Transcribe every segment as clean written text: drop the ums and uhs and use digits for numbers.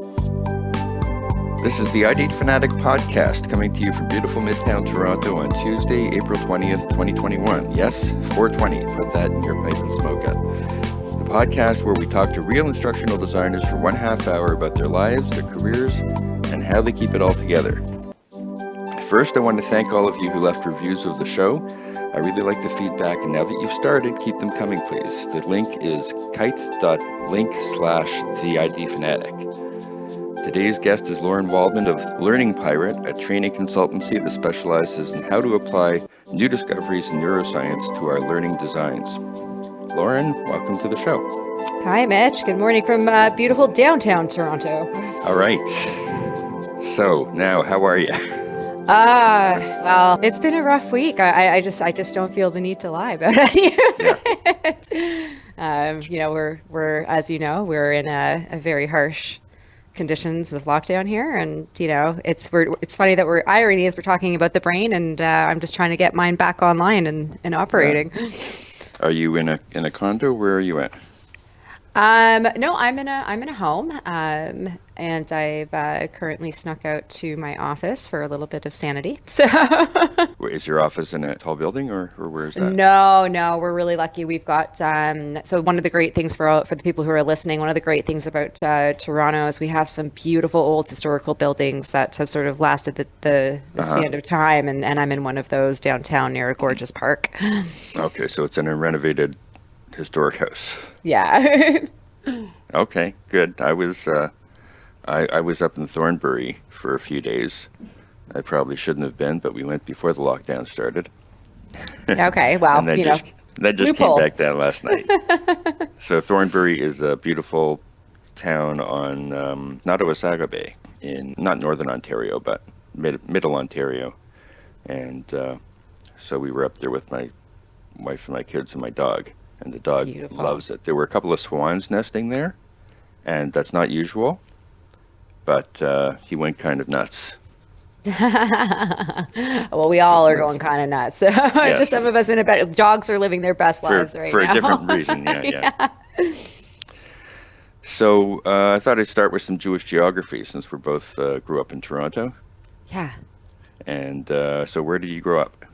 This is the ID Fanatic podcast coming to you from beautiful Midtown Toronto on Tuesday, April 20th, 2021. Yes, 420. Put that in your pipe and smoke it. The podcast where we talk to real instructional designers for 1/2 hour about their lives, their careers, and how they keep it all together. First, I want to thank all of you who left reviews of the show. I really like the feedback, and now that you've started, keep them coming, please. The link is kite.link/theidfanatic. Today's guest is Lauren Waldman of Learning Pirate, a training consultancy that specializes in how to apply new discoveries in neuroscience to our learning designs. Lauren, welcome to the show. Hi, Mitch. Good morning from beautiful downtown Toronto. All right. So now, how are you? Well, it's been a rough week. I just don't feel the need to lie about any of it. We're as you know, we're in a very harsh conditions of lockdown here, and it's funny that irony is we're talking about the brain, and I'm just trying to get mine back online and operating. Yeah. Are you in a condo? Where are you at? No, I'm in a home, and I've currently snuck out to my office for a little bit of sanity. So, is your office in a tall building, or where is that? No, we're really lucky. We've got so one of the great things for the people who are listening, one of the great things about Toronto is we have some beautiful old historical buildings that have sort of lasted the stand of time, and I'm in one of those downtown near a gorgeous park. Okay, so it's in a renovated historic house. Yeah. Okay, good. I was up in Thornbury for a few days. I probably shouldn't have been, but we went before the lockdown started. Okay, well, and then just came back down last night. So Thornbury is a beautiful town on Nottawasaga Bay in not northern Ontario, but middle Ontario. And so we were up there with my wife and my kids and my dog. And the dog loves it. There were a couple of swans nesting there, and that's not usual, but he went kind of nuts. Well, we all are going kind of nuts. So yes. Just some of us in a bed. Dogs are living their best lives right now. For a different reason, yeah. So I thought I'd start with some Jewish geography, since we both grew up in Toronto. Yeah. And so where did you grow up?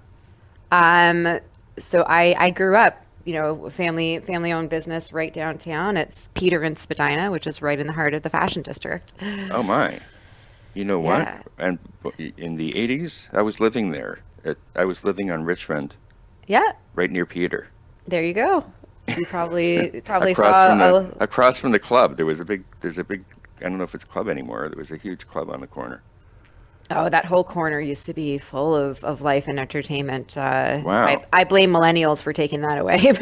So I grew up, family-owned business right downtown. It's Peter and Spadina, which is right in the heart of the fashion district. Oh my! You know what? Yeah. And in the 80s, I was living there. I was living on Richmond. Yeah. Right near Peter. There you go. You probably across from the club. There's a big. I don't know if it's a club anymore. There was a huge club on the corner. Oh, that whole corner used to be full of life and entertainment. Wow. I blame millennials for taking that away.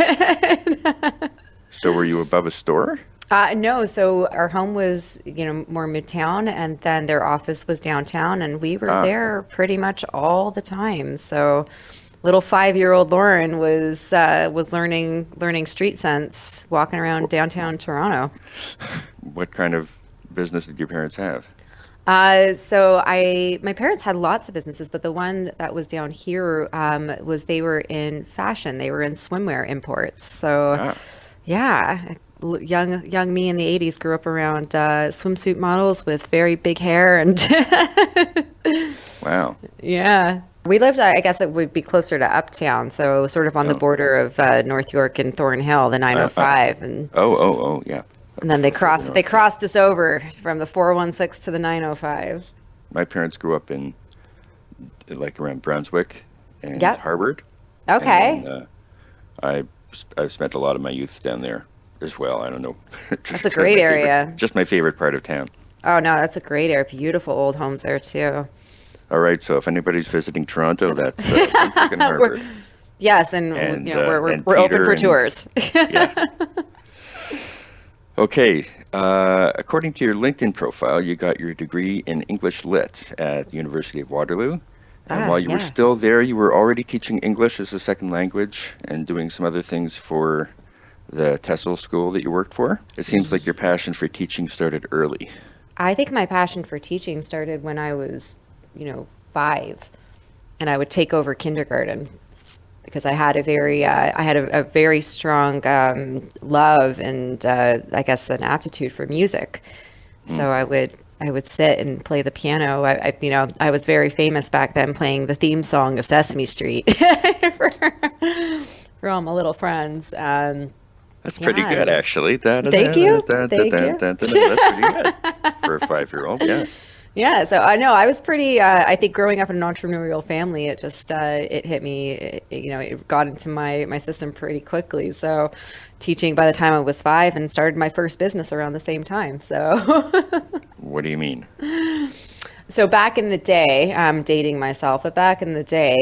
So were you above a store? No. So our home was, more midtown, and then their office was downtown, and we were there pretty much all the time. So little 5-year-old Lauren was learning street sense, walking around downtown Toronto. What kind of business did your parents have? So my parents had lots of businesses, but the one that was down here they were in fashion. They were in swimwear imports. So, yeah, young me in the 80s grew up around swimsuit models with very big hair and. Wow. Yeah. We lived, I guess it would be closer to Uptown, so sort of on the border of North York and Thornhill, the 905. Yeah. And then they crossed us over from the 416 to the 905. My parents grew up in around Brunswick and Harvard. Okay. And, I spent a lot of my youth down there as well. I don't know. That's a great area. Just my favorite part of town. Oh no, that's a great area. Beautiful old homes there too. All right, so if anybody's visiting Toronto, that's Brunswick and Harvard. Yes, and we're open for tours. Yeah. Okay, according to your LinkedIn profile, you got your degree in English Lit at the University of Waterloo. And while you were still there, you were already teaching English as a second language and doing some other things for the TESOL school that you worked for. It seems like your passion for teaching started early. I think my passion for teaching started when I was, 5, and I would take over kindergarten because I had a very strong love and I guess an aptitude for music. So I would sit and play the piano. I was very famous back then playing the theme song of Sesame Street for, for all my little friends. That's pretty good, actually. Thank you. Thank you. That's pretty good for a 5-year-old. Yeah. Yeah, so I know I was pretty. I think growing up in an entrepreneurial family, it just it hit me. It got into my system pretty quickly. So, teaching by the time I was 5 and started my first business around the same time. So, what do you mean? So back in the day, I'm dating myself, but back in the day,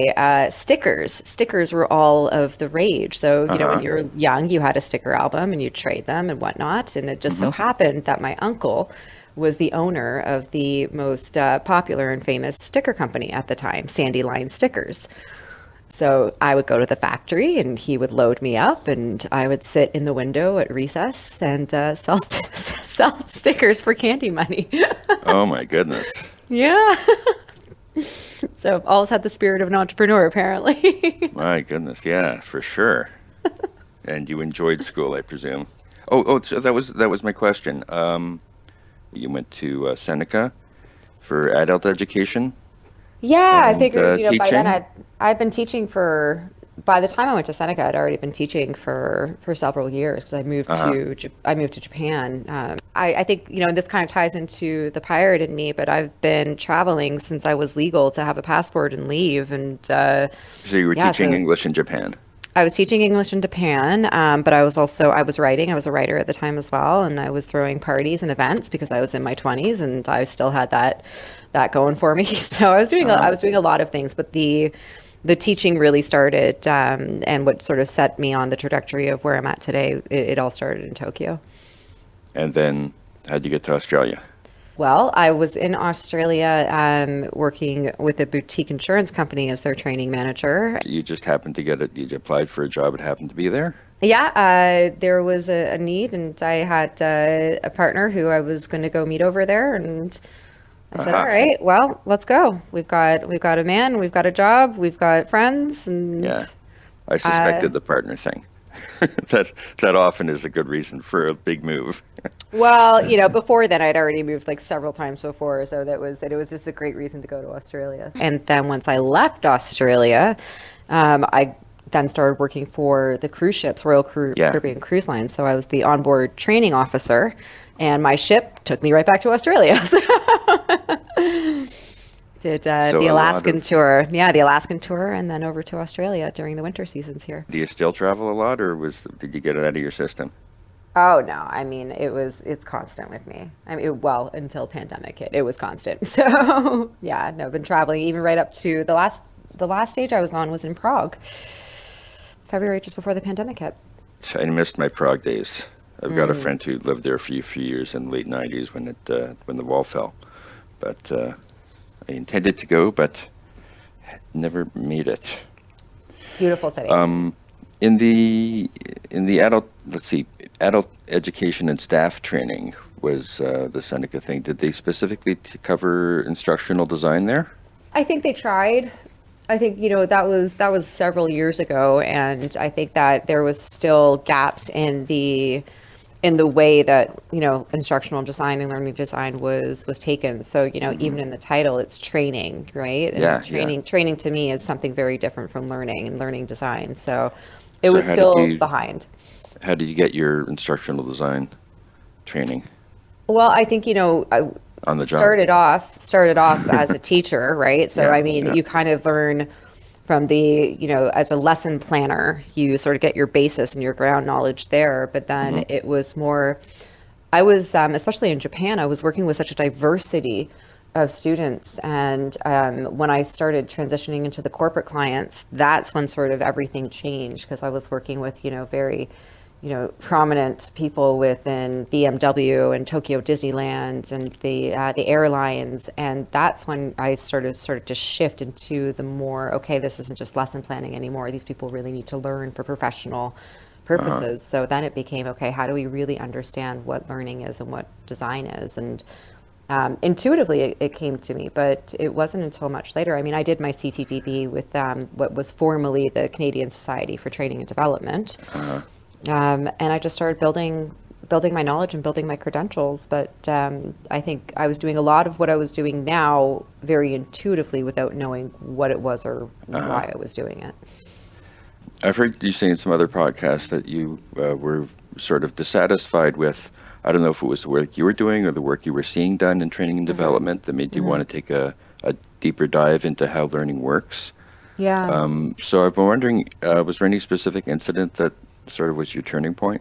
stickers were all of the rage. So, when you were young, you had a sticker album and you trade them and whatnot. And it just so happened that my uncle was the owner of the most popular and famous sticker company at the time, Sandy Line Stickers. So I would go to the factory and he would load me up and I would sit in the window at recess and sell stickers for candy money. Oh my goodness. Yeah. So I've always had the spirit of an entrepreneur, apparently. My goodness. Yeah, for sure. And you enjoyed school, I presume. So that was my question. You went to Seneca for adult education? Yeah, I figured, by teaching? then I'd been teaching by the time I went to Seneca, I'd already been teaching for several years because I moved to Japan. I think, this kind of ties into the pirate in me, but I've been traveling since I was legal to have a passport and leave. And so you were teaching English in Japan? I was teaching English in Japan, but I was writing. I was a writer at the time as well, and I was throwing parties and events because I was in my 20s, and I still had that going for me. So I was doing a lot of things, but the teaching really started, and what sort of set me on the trajectory of where I'm at today. It all started in Tokyo. And then how'd you get to Australia? Well, I was in Australia working with a boutique insurance company as their training manager. You just happened to get it. You applied for a job. It happened to be there? Yeah, there was a need, and I had a partner who I was going to go meet over there, and I said, all right, well, let's go. We've got a man, we've got a job, we've got friends, and yeah, I suspected the partner thing. that often is a good reason for a big move. Well, before then I'd already moved like several times before, so it was just a great reason to go to Australia. And then once I left Australia, I then started working for the cruise ships, Caribbean Cruise Line. So I was the onboard training officer, and my ship took me right back to Australia. Did the Alaskan tour. Yeah, the Alaskan tour, and then over to Australia during the winter seasons here. Do you still travel a lot, or did you get it out of your system? Oh, no. I mean, it's constant with me. I mean, until pandemic hit, it was constant. So, yeah, no, I've been traveling even right up to the last stage I was on was in Prague, February, just before the pandemic hit. I missed my Prague days. I've got a friend who lived there for a few years in the late 90s when the wall fell. But I intended to go, but never made it. Beautiful city. In the adult education and staff training was the Seneca thing. Did they specifically cover instructional design there? I think they tried. I think, that was several years ago, and I think that there was still gaps in the way that, instructional design and learning design was taken. So, even in the title, it's training, right? And training to me is something very different from learning design. So it was still behind. How did you get your instructional design training? Well, I think, I on the job. started off as a teacher, right? So, you kind of learn from the, as a lesson planner, you sort of get your basis and your ground knowledge there. But then it was more, I was, especially in Japan, I was working with such a diversity of students. And when I started transitioning into the corporate clients, that's when sort of everything changed, because I was working with, very prominent people within BMW and Tokyo Disneyland and the airlines, and that's when I started to shift into the more, okay, this isn't just lesson planning anymore. These people really need to learn for professional purposes. So then it became, okay, how do we really understand what learning is and what design is? And intuitively it came to me, but it wasn't until much later. I mean, I did my CTDB with what was formerly the Canadian Society for Training and Development. And I just started building building my knowledge and building my credentials. But I think I was doing a lot of what I was doing now very intuitively without knowing what it was or why I was doing it. I've heard you say in some other podcasts that you were sort of dissatisfied with, I don't know if it was the work you were doing or the work you were seeing done in training and development that made you want to take a deeper dive into how learning works. Yeah. So I've been wondering, was there any specific incident that sort of was your turning point?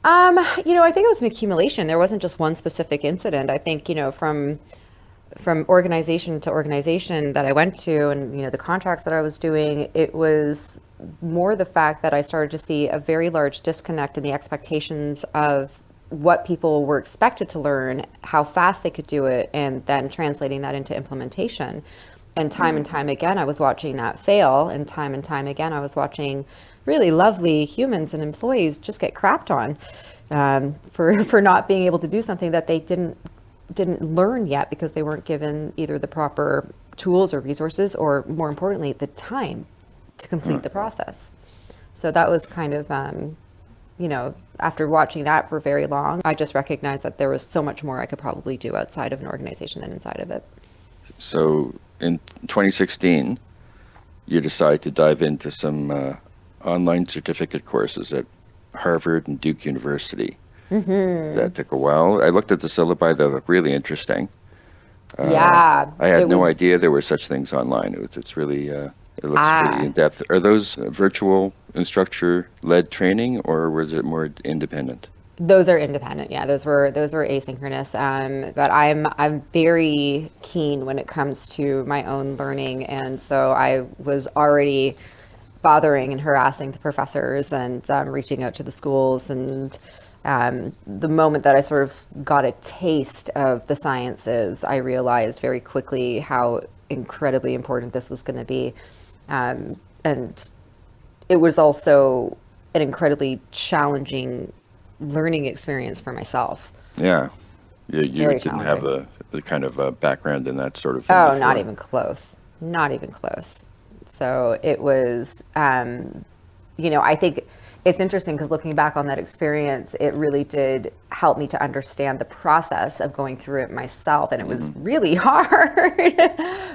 I think it was an accumulation. There wasn't just one specific incident. I think, from organization to organization that I went to and, the contracts that I was doing, it was more the fact that I started to see a very large disconnect in the expectations of what people were expected to learn, how fast they could do it, and then translating that into implementation. And time again, I was watching that fail, and time again, I was watching really lovely humans and employees just get crapped on for not being able to do something that they didn't learn yet because they weren't given either the proper tools or resources, or more importantly, the time to complete the process. So that was kind of, after watching that for very long, I just recognized that there was so much more I could probably do outside of an organization than inside of it. So in 2016, you decided to dive into some online certificate courses at Harvard and Duke University. That took a while. I looked at the syllabi; they look really interesting. Yeah, I had no idea there were such things online. It's really, it looks pretty in depth. Are those virtual instructor-led training, or was it more independent? Those are independent. Yeah, those were asynchronous. But I'm very keen when it comes to my own learning, and so I was already bothering and harassing the professors and reaching out to the schools. And the moment that I sort of got a taste of the sciences, I realized very quickly how incredibly important this was going to be. And it was also an incredibly challenging learning experience for myself. Yeah. You didn't have the kind of background in that sort of thing before. Not even close. Not even close. So it was, I think it's interesting because looking back on that experience, it really did help me to understand the process of going through it myself. And it was really hard.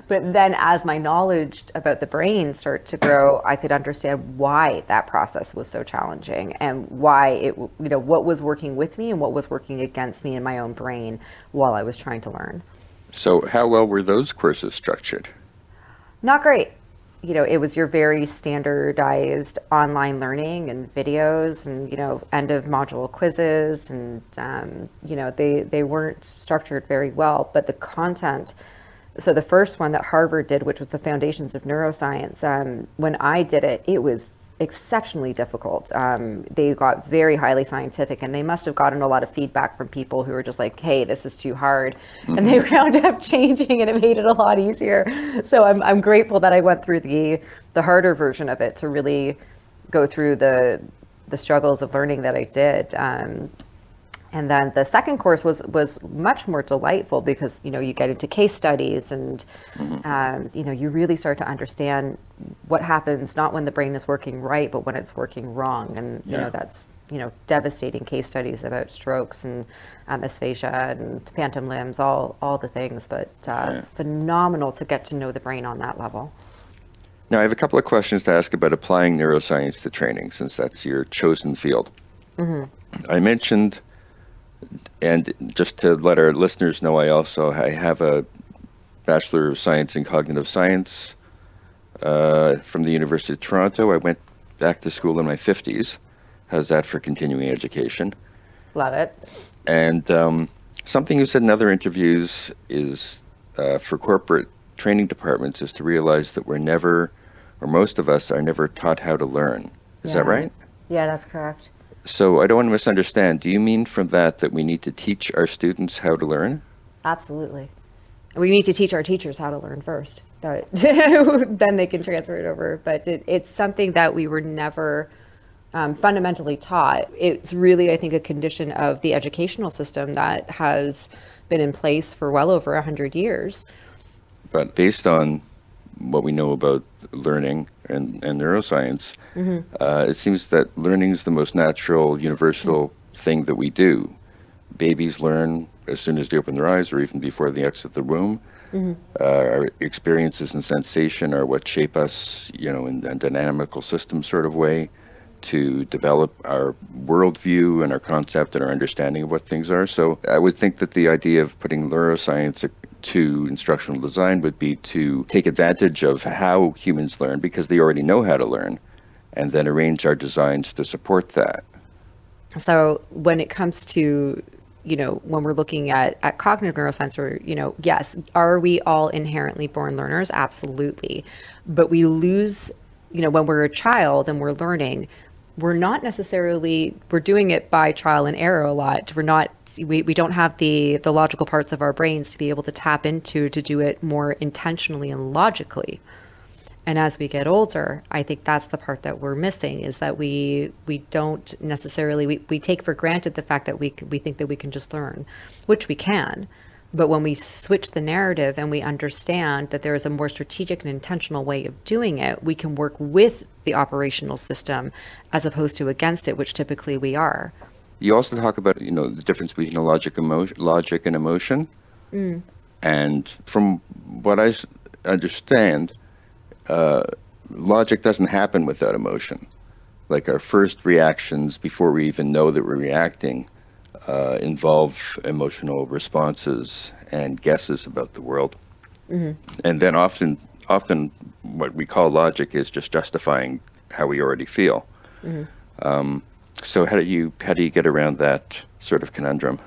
But then as my knowledge about the brain started to grow, I could understand why that process was so challenging and why what was working with me and what was working against me in my own brain while I was trying to learn. So how well were those courses structured? Not great. It was your very standardized online learning and videos and, end of module quizzes. And, they weren't structured very well, but the content. So the first one that Harvard did, which was the Foundations of Neuroscience, when I did it, it was exceptionally difficult. They got very highly scientific, and they must have gotten a lot of feedback from people who were just like, hey, this is too hard. And they wound up changing, and it made it a lot easier. So I'm grateful that I went through the harder version of it to really go through the struggles of learning that I did. And then the second course was much more delightful because, you get into case studies and, you really start to understand what happens, not when the brain is working right, but when it's working wrong. And, that's, devastating case studies about strokes and aphasia and phantom limbs, all the things, but phenomenal to get to know the brain on that level. Now, I have a couple of questions to ask about applying neuroscience to training, since that's your chosen field. I mentioned, and just to let our listeners know, I have a Bachelor of Science in Cognitive Science from the University of Toronto. I went back to school in my 50s. How's that for continuing education? Love it. And something you said in other interviews is for corporate training departments is to realize that we're never, or most of us are never taught how to learn. Is that right? Yeah, that's correct. So I don't want to misunderstand. Do you mean from that we need to teach our students how to learn? Absolutely. We need to teach our teachers how to learn first, but then they can transfer it over. But it's something that we were never fundamentally taught. It's really, I think, a condition of the educational system that has been in place for well over 100 years. But based on what we know about learning and neuroscience, it seems that learning is the most natural, universal thing that we do. Babies learn as soon as they open their eyes or even before they exit the womb. Our experiences and sensation are what shape us, in a dynamical system sort of way to develop our worldview and our concept and our understanding of what things are. So I would think that the idea of putting neuroscience to instructional design would be to take advantage of how humans learn because they already know how to learn, and then arrange our designs to support that. So when it comes to, when we're looking at cognitive neuroscience, or, yes, are we all inherently born learners? Absolutely. But we lose, when we're a child and we're learning, we're not necessarily, we're doing it by trial and error a lot. We don't have the logical parts of our brains to be able to tap into to do it more intentionally and logically. And as we get older, I think that's the part that we're missing, is that we don't necessarily, we take for granted the fact that we think that we can just learn, which we can. But when we switch the narrative and we understand that there is a more strategic and intentional way of doing it, we can work with the operational system as opposed to against it, which typically we are. You also talk about, the difference between logic and emotion. And from what I understand, logic doesn't happen without emotion. Like our first reactions before we even know that we're reacting involve emotional responses and guesses about the world. And then often what we call logic is just justifying how we already feel. So how do you get around that sort of conundrum?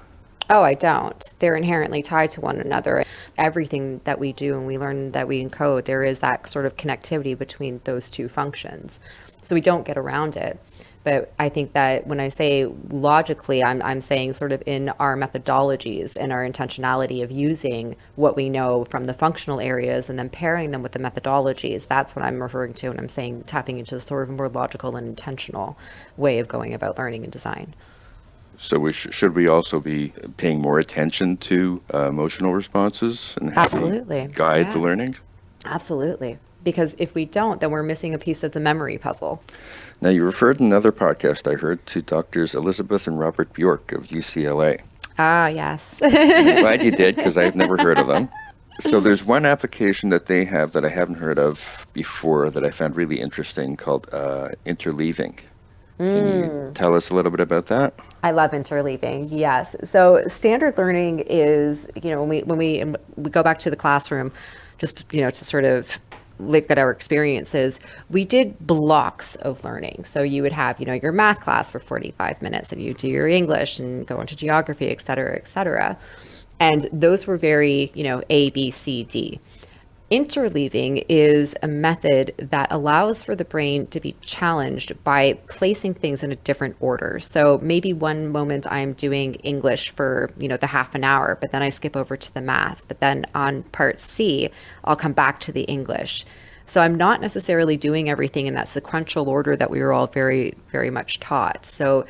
Oh, I don't. They're inherently tied to one another. Everything that we do and we learn that we encode, there is that sort of connectivity between those two functions. So we don't get around it. But I think that when I say logically, I'm saying sort of in our methodologies and our intentionality of using what we know from the functional areas and then pairing them with the methodologies. That's what I'm referring to when I'm saying tapping into sort of a more logical and intentional way of going about learning and design. So should we also be paying more attention to emotional responses and how Absolutely. we guide the learning? Absolutely. Because if we don't, then we're missing a piece of the memory puzzle. Now, you referred in another podcast I heard to Doctors Elizabeth and Robert Bjork of UCLA. Ah, yes. I'm glad you did, because I've never heard of them. So there's one application that they have that I haven't heard of before that I found really interesting called interleaving. Can you tell us a little bit about that? I love interleaving. Yes. So standard learning is, when we go back to the classroom, just, to sort of look at our experiences, we did blocks of learning. So you would have, your math class for 45 minutes and you do your English and go into geography, et cetera, et cetera. And those were very, A, B, C, D. Interleaving is a method that allows for the brain to be challenged by placing things in a different order. So maybe one moment I'm doing English for, the half an hour, but then I skip over to the math. But then on part C, I'll come back to the English. So I'm not necessarily doing everything in that sequential order that we were all very, very much taught. So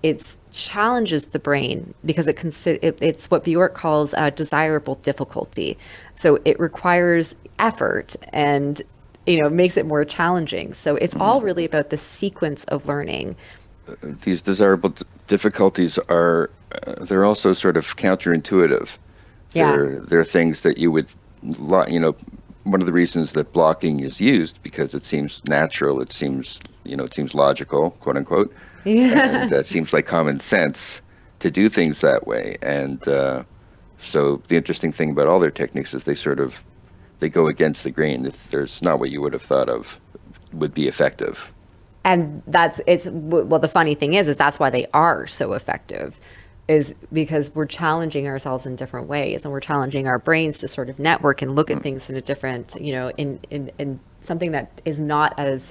it challenges the brain because it's what Bjork calls a desirable difficulty. So it requires effort and, makes it more challenging. So it's all really about the sequence of learning. These desirable difficulties are, they're also sort of counterintuitive. Yeah. They're things that you would, one of the reasons that blocking is used because it seems natural, it seems logical, quote unquote. Yeah. And that seems like common sense to do things that way. And so the interesting thing about all their techniques is they go against the grain. There's not what you would have thought of would be effective. And the funny thing is that's why they are so effective, is because we're challenging ourselves in different ways and we're challenging our brains to sort of network and look at things in a different, in something that is not as,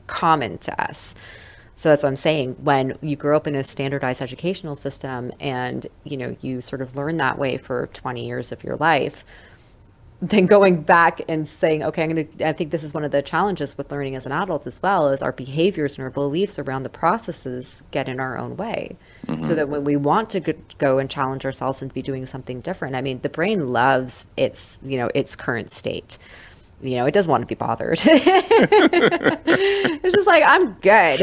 common to us. So that's what I'm saying. When you grow up in a standardized educational system and, you sort of learn that way for 20 years of your life, then going back and saying, okay, I think this is one of the challenges with learning as an adult as well, is our behaviors and our beliefs around the processes get in our own way. So that when we want to go and challenge ourselves and be doing something different, the brain loves its current state. it doesn't want to be bothered. It's just like, I'm good.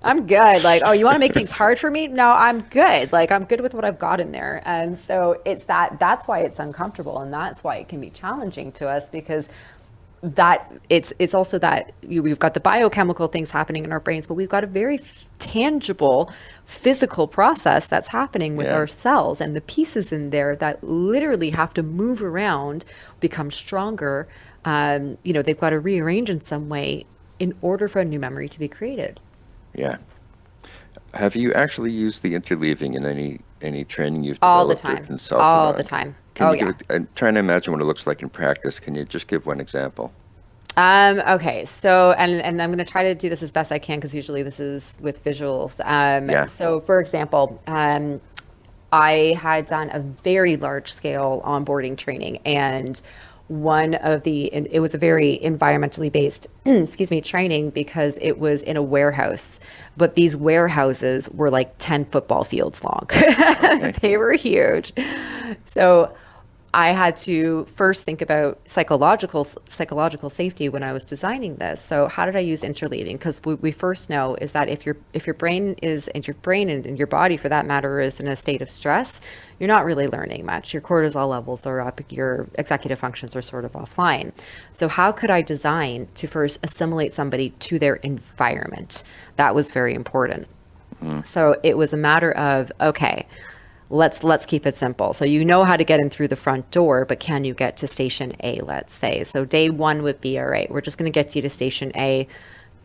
I'm good. Like, oh, you want to make things hard for me? No, I'm good. Like, I'm good with what I've got in there. And so that's why it's uncomfortable. And that's why it can be challenging to us, because that it's also that we've got the biochemical things happening in our brains, but we've got a very tangible physical process that's happening with our cells and the pieces in there that literally have to move around, become stronger. They've got to rearrange in some way in order for a new memory to be created. Yeah. Have you actually used the interleaving in any training you've all developed the time? or consulted All on? the time. I'm trying to imagine what it looks like in practice. Can you just give one example? Okay. So, and I'm going to try to do this as best I can, because usually this is with visuals. So for example, I had done a very large scale onboarding training, and it was a very environmentally based, training, because it was in a warehouse, but these warehouses were like 10 football fields long. Okay. They were huge. So I had to first think about psychological safety when I was designing this. So how did I use interleaving? Because we first know is that if your brain and your body, for that matter, is in a state of stress, you're not really learning much. Your cortisol levels are up, your executive functions are sort of offline. So how could I design to first assimilate somebody to their environment? That was very important. So it was a matter of, okay, let's keep it simple. So you know how to get in through the front door, but can you get to station A, let's say? So day one would be, all right, we're just going to get you to station A.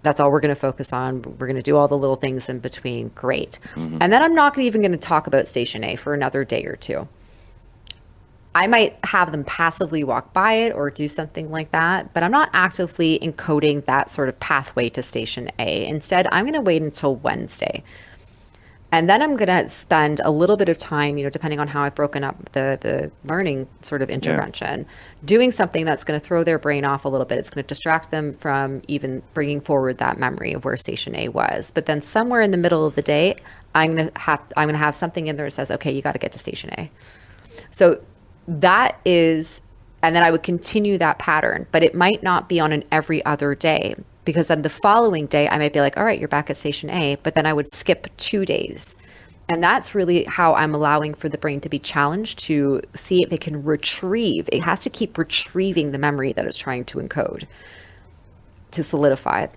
That's all we're going to focus on. We're going to do all the little things in between. Great. And then I'm not even going to talk about station A for another day or two. I might have them passively walk by it or do something like that, but I'm not actively encoding that sort of pathway to station A. Instead, I'm going to wait until Wednesday. And then I'm going to spend a little bit of time, depending on how I've broken up the learning sort of intervention, doing something that's going to throw their brain off a little bit. It's going to distract them from even bringing forward that memory of where station A was. But then somewhere in the middle of the day, I'm going to have something in there that says, okay, you got to get to station A. So that is, and then I would continue that pattern, but it might not be on an every other day. Because then the following day, I might be like, all right, you're back at station A, but then I would skip 2 days. And that's really how I'm allowing for the brain to be challenged to see if it can retrieve. It has to keep retrieving the memory that it's trying to encode to solidify it.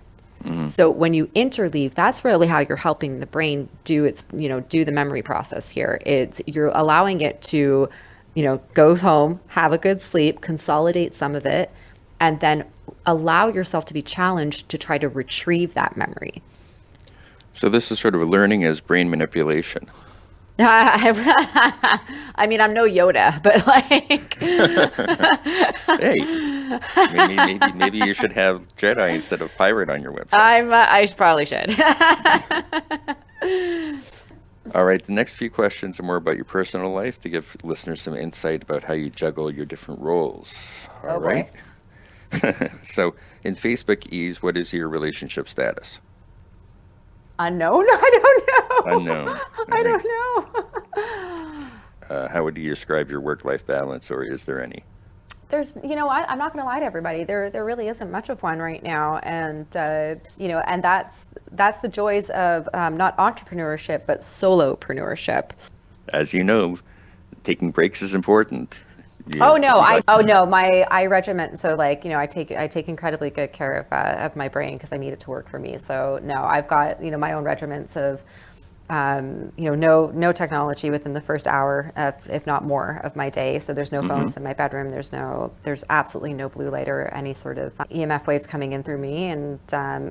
So when you interleave, that's really how you're helping the brain do the memory process here. You're allowing it to, go home, have a good sleep, consolidate some of it, and then allow yourself to be challenged to try to retrieve that memory. So this is sort of learning as brain manipulation. I mean, I'm no Yoda, but like... Hey, maybe you should have Jedi instead of pirate on your website. I probably should. All right, the next few questions are more about your personal life to give listeners some insight about how you juggle your different roles. All right. So, in Facebook ease, what is your relationship status? Unknown? I don't know. Unknown. I don't know. How would you describe your work-life balance, or is there any? There's, what? I'm not going to lie to everybody. There really isn't much of one right now, and and that's the joys of not entrepreneurship but solopreneurship. As you know, taking breaks is important. I regiment. So I take incredibly good care of my brain because I need it to work for me. So no, I've got, my own regiments of, no technology within the first hour if not more of my day. So there's no phones in my bedroom. There's absolutely no blue light or any sort of EMF waves coming in through me. And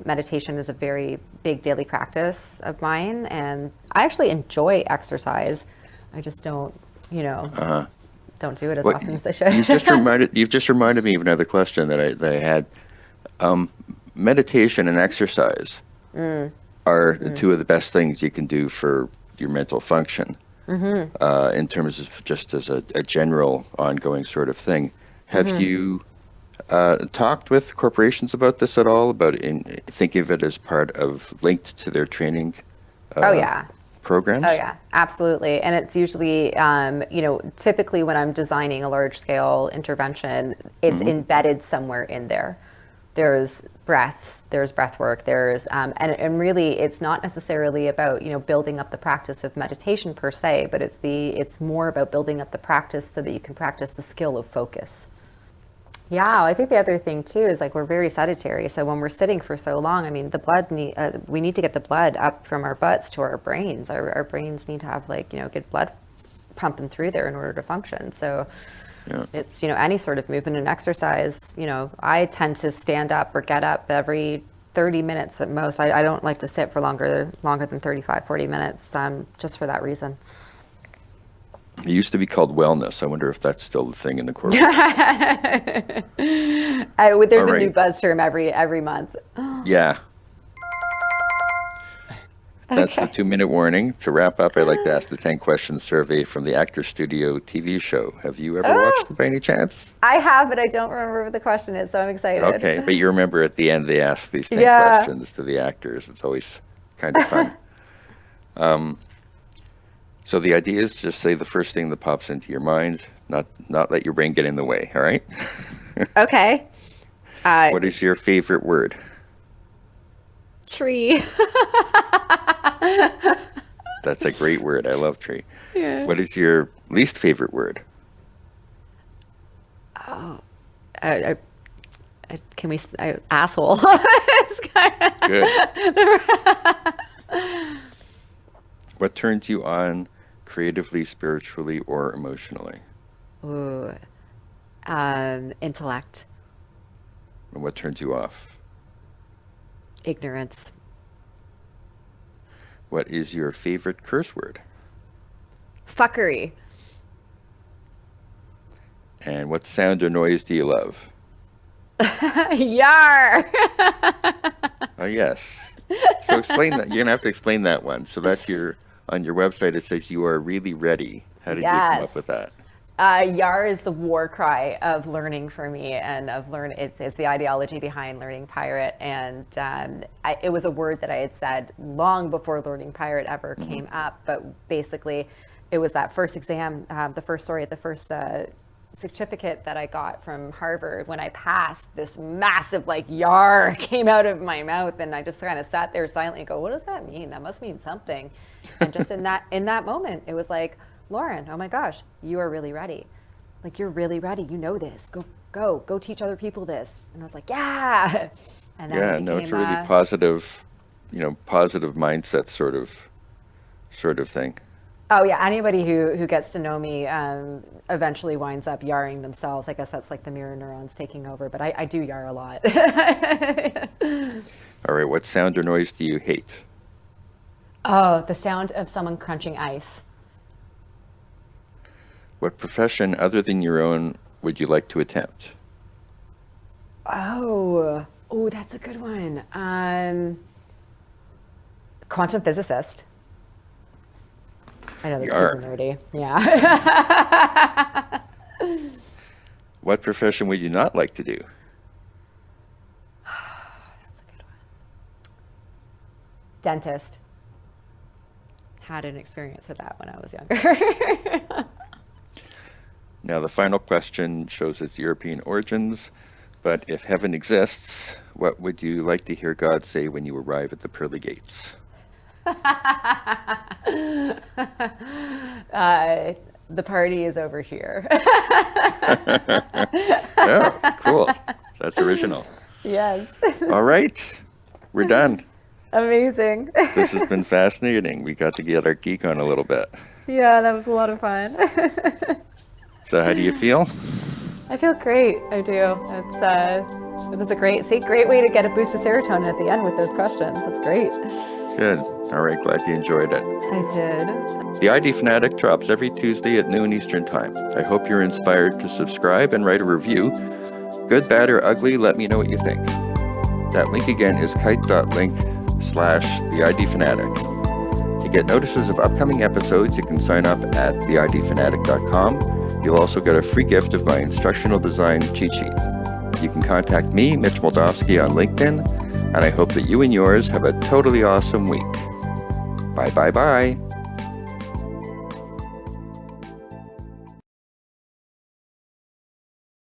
meditation is a very big daily practice of mine. And I actually enjoy exercise. I just don't, don't do it as often as I should. You've just reminded me of another question that I had. Meditation and exercise are two of the best things you can do for your mental function. In terms of just as a general ongoing sort of thing. Have you talked with corporations about this at all? About thinking of it as part of linked to their training? Oh yeah. programs? Oh yeah, absolutely. And it's usually, typically when I'm designing a large scale intervention, it's embedded somewhere in there. There's breaths, there's breath work, and really it's not necessarily about, building up the practice of meditation per se, but it's more about building up the practice so that you can practice the skill of focus. Yeah, I think the other thing too is like we're very sedentary. So when we're sitting for so long, I mean, we need to get the blood up from our butts to our brains. Our brains need to have good blood pumping through there in order to function. So it's, any sort of movement and exercise, I tend to stand up or get up every 30 minutes at most. I don't like to sit for longer than 35, 40 minutes, just for that reason. It used to be called wellness. I wonder if that's still the thing in the corporate. There's a new buzz term every month. Yeah. That's the 2-minute warning. To wrap up, I'd like to ask the 10-question survey from the Actor Studio TV show. Have you ever watched it by any chance? I have, but I don't remember what the question is, so I'm excited. Okay, but you remember at the end they ask these 10 questions to the actors. It's always kind of fun. So the idea is just say the first thing that pops into your mind, not let your brain get in the way, all right? Okay. What is your favorite word? Tree. That's a great word. I love tree. Yeah. What is your least favorite word? Oh, asshole. Good. What turns you on creatively, spiritually, or emotionally? Ooh, intellect. And what turns you off? Ignorance. What is your favorite curse word? Fuckery. And what sound or noise do you love? Yar. Oh, yes. So explain that. You're going to have to explain that one. So that's on your website, it says you are really ready. How did you come up with that? Yar is the war cry of learning for me, and it's the ideology behind learning pirate. And it was a word that I had said long before learning pirate ever came up. But basically, it was that first exam, the first certificate that I got from Harvard. When I passed, this massive yar came out of my mouth, and I just kind of sat there silently and go, what does that mean? That must mean something. And just in that moment, it was like, Lauren, oh my gosh, you are really ready. You're really ready. You know this. Go teach other people this. And I was like, yeah. And then it's a really positive, positive mindset sort of thing. Oh yeah, anybody who gets to know me eventually winds up yarring themselves. I guess that's the mirror neurons taking over, but I do yar a lot. All right, what sound or noise do you hate? Oh, the sound of someone crunching ice. What profession other than your own would you like to attempt? Oh, that's a good one. Quantum physicist. I know that's super nerdy. Yeah. What profession would you not like to do? That's a good one. Dentist. Had an experience with that when I was younger. Now, the final question shows its European origins, but if heaven exists, what would you like to hear God say when you arrive at the pearly gates? The party is over here. Oh, cool. That's original. Yes. All right. We're done. Amazing. This has been fascinating. We got to get our geek on a little bit. Yeah, that was a lot of fun. So how do you feel? I feel great. I do. It was a great way to get a boost of serotonin at the end with those questions. That's great. Good. All right. Glad you enjoyed it. I did. The ID Fanatic drops every Tuesday at noon Eastern Time. I hope you're inspired to subscribe and write a review. Good, bad, or ugly, let me know what you think. That link again is kite.link/The ID Fanatic. To get notices of upcoming episodes, you can sign up at theidfanatic.com. You'll also get a free gift of my instructional design cheat sheet. You can contact me, Mitch Moldofsky, on LinkedIn, and I hope that you and yours have a totally awesome week. Bye, bye, bye.